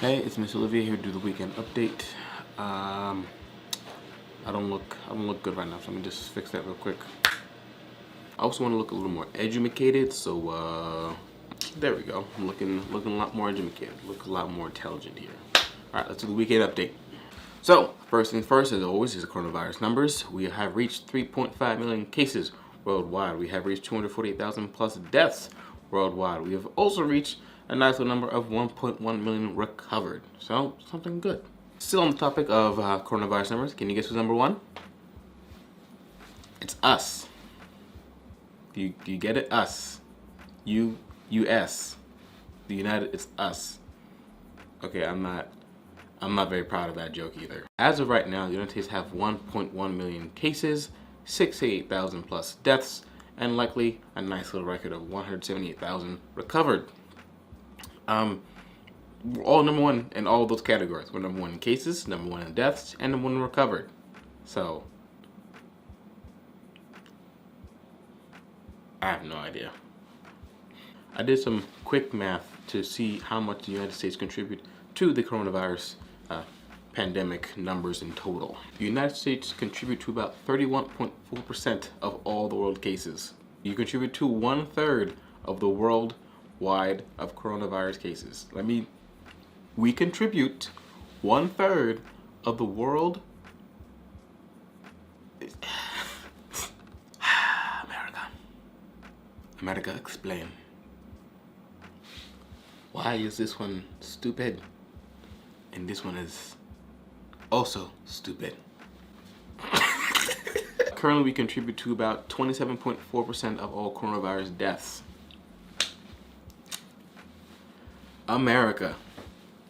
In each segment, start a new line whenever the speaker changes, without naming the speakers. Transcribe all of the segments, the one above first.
Hey, it's Mr.Olivier here to do the weekend update. I don't look good right now, so let me just fix that real quick. I also want to look a little more educated, so there we go. I'm looking a lot more educated, look a lot more intelligent here. All right, let's do the weekend update. So first things first, as always, is the coronavirus numbers. We have reached 3.5 million cases worldwide. We have reached 248,000 plus deaths worldwide. We have also reached a nice little number of 1.1 million recovered. So something good. Still on the topic of coronavirus numbers, can you guess who's number one? It's us. Do you get it? Us. U.S. The United. It's us. Okay, I'm not very proud of that joke either. As of right now, the United States have 1.1 million cases, 68,000 plus deaths, and likely a nice little record of 178,000 recovered. We're all number one in all of those categories. We're number one in cases, number one in deaths, and number one in recovered. So, I have no idea. I did some quick math to see how much the United States contribute to the coronavirus pandemic numbers in total. The United States contribute to about 31.4% of all the world cases. You contribute to 1/3 of the worldwide of coronavirus cases. We contribute 1/3 of the world. America, explain. Why is this one stupid? And this one is also stupid. Currently, we contribute to about 27.4% of all coronavirus deaths. America,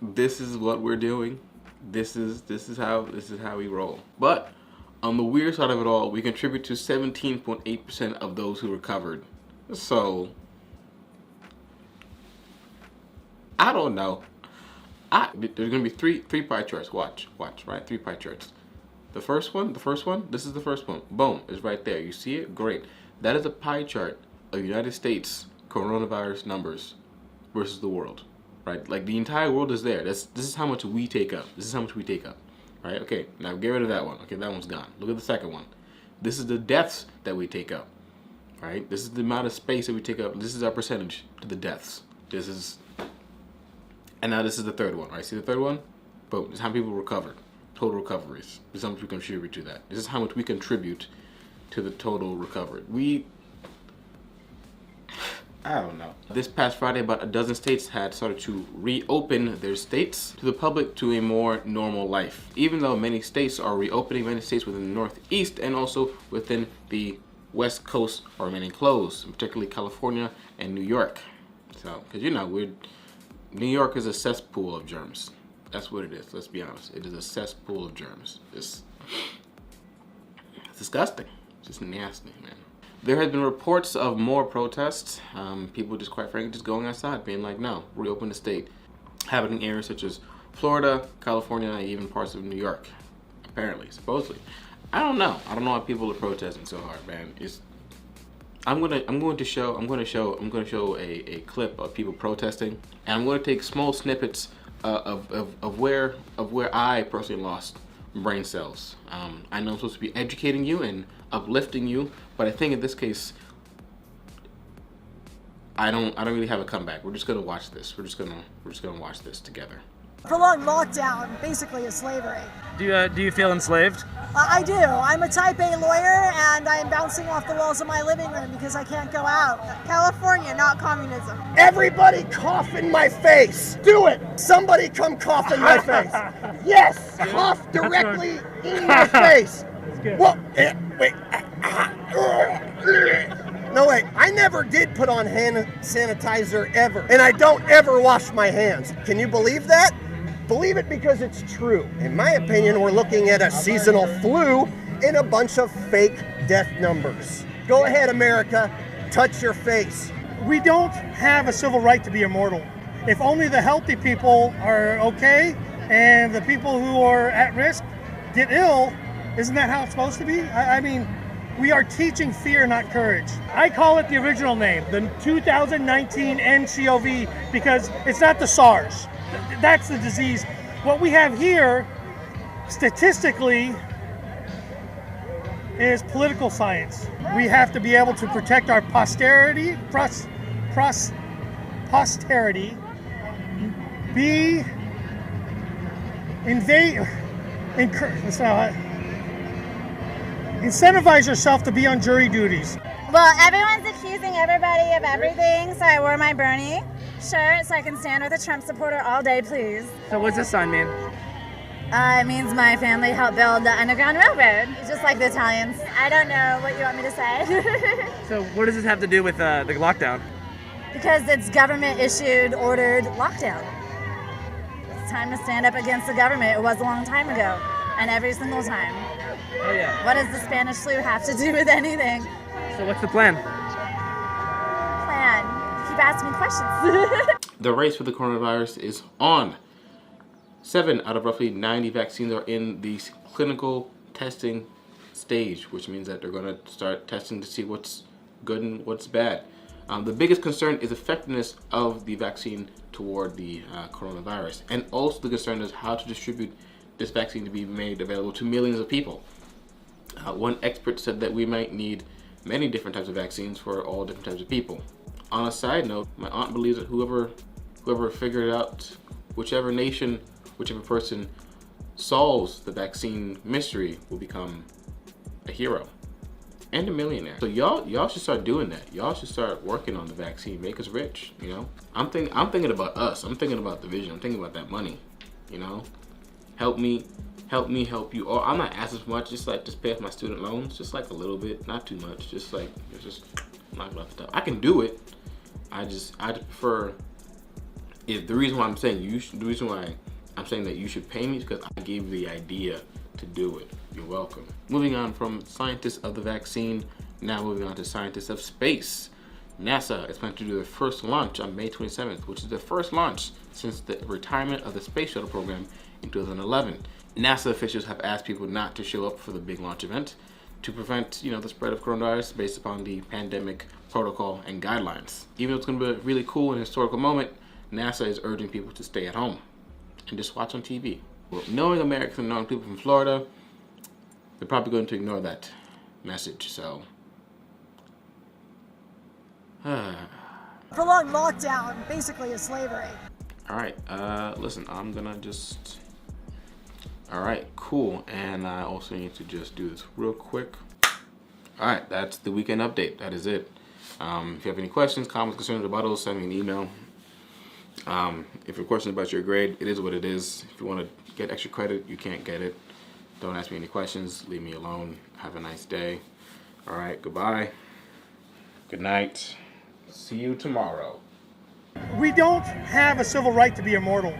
this is what we're doing. This is how we roll. But on the weird side of it all, we contribute to 17.8% of those who recovered. So I don't know. There's gonna be three pie charts. Watch, right? 3 pie charts. The first one, this is the first one. Boom, it's right there. You see it? Great. That is a pie chart of United States coronavirus numbers versus the world. Right? Like the entire world is there. This is how much we take up. Right? Okay, now get rid of that one. Okay, that one's gone. Look at the second one. This is the deaths that we take up. Right? This is the amount of space that we take up. This is our percentage to the deaths. And now this is the third one, right? See the third one? Boom. This is how people recovered. Total recoveries. This is how much we contribute to that. This is how much we contribute to the total recovered. I don't know. This past Friday, about a dozen states had started to reopen their states to the public to a more normal life. Even though many states are reopening, many states within the Northeast and also within the West Coast are remaining closed, particularly California and New York. So, because New York is a cesspool of germs. That's what it is. Let's be honest. It is a cesspool of germs. It's disgusting. It's just nasty, man. There has been reports of more protests. People just, quite frankly, just going outside, being like, no, reopen the state. Happening in areas such as Florida, California, and even parts of New York. Apparently, supposedly. I don't know. I don't know why people are protesting so hard, man. I'm going to show a clip of people protesting, and I'm going to take small snippets of where I personally lost brain cells. I know I'm supposed to be educating you and uplifting you, but I think in this case, I don't really have a comeback. We're just gonna watch this. We're just gonna watch this together.
Prolonged lockdown basically is slavery.
Do you feel enslaved?
I do. I'm a type A lawyer and I'm bouncing off the walls of my living room because I can't go out. California, not communism.
Everybody cough in my face. Do it. Somebody come cough in my face. Yes, cough directly in my face.
That's good.
Well, wait. No, wait. I never did put on hand sanitizer ever. And I don't ever wash my hands. Can you believe that? Believe it because it's true. In my opinion, we're looking at a seasonal flu and a bunch of fake death numbers. Go ahead, America. Touch your face.
We don't have a civil right to be immortal. If only the healthy people are okay and the people who are at risk get ill, isn't that how it's supposed to be? I mean, we are teaching fear, not courage. I call it the original name, the 2019 NCOV, because it's not the SARS. That's the disease. What we have here, statistically, is political science. We have to be able to protect our posterity, posterity, be incentivize yourself to be on jury duties.
Well, everyone's accusing everybody of everything, so I wore my Bernie shirt so I can stand with a Trump supporter all day, please.
So what's this sign mean?
It means my family helped build the Underground Railroad, just like the Italians. I don't know what you want me to say.
So what does this have to do with the lockdown?
Because it's government-issued, ordered lockdown. It's time to stand up against the government. It was a long time ago, and every single time.
Oh yeah.
What does the Spanish flu have to do with anything?
So what's the plan?
Plan. Keep asking me questions.
The race for the coronavirus is on. 7 out of roughly 90 vaccines are in the clinical testing stage, which means that they're going to start testing to see what's good and what's bad. The biggest concern is effectiveness of the vaccine toward the coronavirus. And also the concern is how to distribute this vaccine to be made available to millions of people. One expert said that we might need many different types of vaccines for all different types of people. On a side note, my aunt believes that whoever figured out, whichever nation, whichever person solves the vaccine mystery will become a hero and a millionaire. So y'all should start doing that. Y'all should start working on the vaccine. Make us rich, you know? I'm thinking about us. I'm thinking about the vision. I'm thinking about that money, you know? Help me help you. Or I'm not asking for much, just pay off my student loans, just like a little bit, not too much, just knock it off the top. I can do it. I just prefer. The reason why I'm saying I'm saying that you should pay me is because I gave you the idea to do it. You're welcome. Moving on from scientists of the vaccine, now moving on to scientists of space. NASA is planning to do their first launch on May 27th, which is the first launch since the retirement of the space shuttle program in 2011. NASA officials have asked people not to show up for the big launch event to prevent, the spread of coronavirus based upon the pandemic protocol and guidelines. Even though it's going to be a really cool and historical moment, NASA is urging people to stay at home and just watch on TV. Well, knowing Americans and knowing people from Florida, they're probably going to ignore that message, so.
Prolonged lockdown basically is slavery.
All right, listen, I'm gonna just. All right, cool. And I also need to just do this real quick. All right, that's the weekend update. That is it. If you have any questions, comments, concerns, rebuttals, send me an email. If you're questioning about your grade, it is what it is. If you want to get extra credit, you can't get it. Don't ask me any questions. Leave me alone. Have a nice day. All right, goodbye. Good night. See you tomorrow.
We don't have a civil right to be immortal.